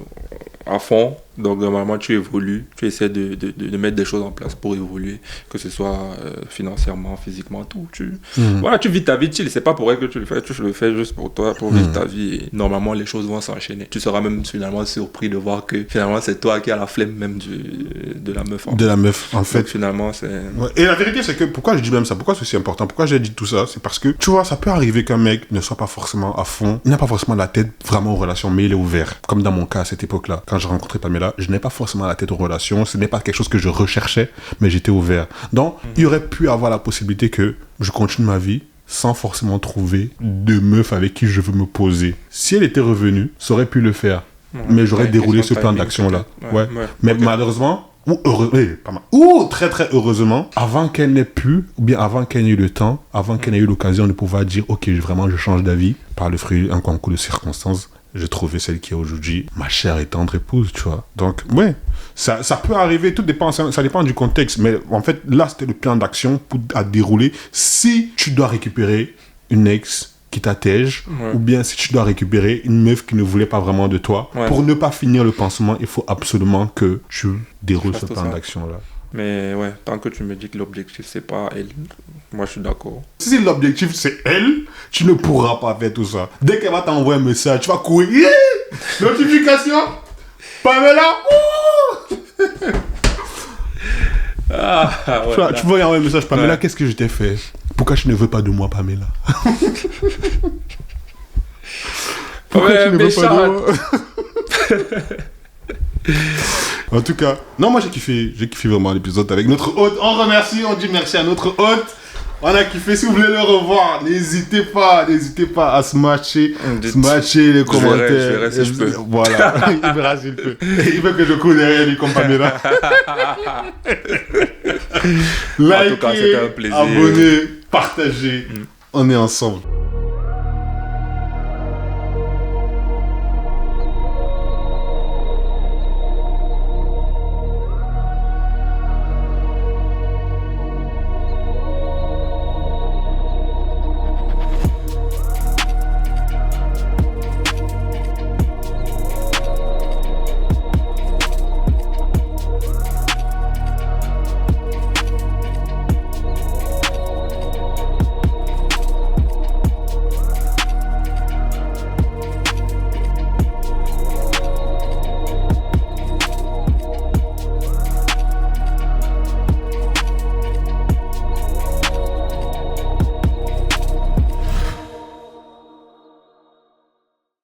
à fond. Donc, normalement, tu évolues. Tu essaies de mettre des choses en place pour évoluer. Que ce soit financièrement, physiquement, tout. Voilà, tu vis ta vie chill. C'est pas pour elle que tu le fais. Tu le fais juste pour toi, pour vivre ta vie. Et normalement, les choses vont s'enchaîner. Tu seras même finalement surpris de voir que finalement, c'est toi qui as la flemme même de la meuf. De la meuf, en fait. Donc, finalement, c'est... Ouais. Et la vérité, c'est que pourquoi je dis même ça, pourquoi c'est si important, pourquoi j'ai dit tout ça, c'est parce que, tu vois, ça peut arriver qu'un mec ne soit pas forcément à fond, il n'a pas forcément la tête vraiment aux relations, mais il est ouvert. Comme dans mon cas à cette époque-là, quand j'ai rencontré Pamela, je n'ai pas forcément la tête aux relations, ce n'est pas quelque chose que je recherchais, mais j'étais ouvert. Donc, il y aurait pu avoir la possibilité que je continue ma vie sans forcément trouver de meuf avec qui je veux me poser. Si elle était revenue, ça aurait pu le faire. Mais j'aurais déroulé ce plan d'action-là. Ouais. Mais malheureusement, ou très très heureusement, avant qu'elle n'ait pu, ou bien avant qu'elle n'ait eu le temps, avant qu'elle n'ait eu l'occasion de pouvoir dire « Ok, vraiment je change d'avis » par le fruit d'un concours de circonstances, j'ai trouvé celle qui est aujourd'hui ma chère et tendre épouse, tu vois. Donc, ouais, ça peut arriver, tout dépend, ça dépend du contexte. Mais en fait, là, c'était le plan d'action à dérouler si tu dois récupérer une ex qui t'attège, ou bien si tu dois récupérer une meuf qui ne voulait pas vraiment de toi. Pour ne pas finir le pansement, il faut absolument que tu déroules ce plan d'action-là. Mais ouais, tant que tu me dis que l'objectif, c'est pas elle, moi je suis d'accord. Si l'objectif, c'est elle, tu ne pourras pas faire tout ça. Dès qu'elle va t'envoyer un message, tu vas courir. Notification Pamela. Tu vas y envoyer un message, Pamela, qu'est-ce que je t'ai fait? Pourquoi tu ne veux pas de moi, Pamela? Pourquoi tu ne veux pas de moi? En tout cas, non, moi j'ai kiffé vraiment l'épisode avec notre hôte. On remercie, on dit merci à notre hôte. On a kiffé. Si vous voulez le revoir, n'hésitez pas à smasher les commentaires. Je verrai si je peux. Voilà, il verra s'il peut. Il veut que je cours derrière lui comme Pamela. Likez, abonnez, partagez. On est ensemble.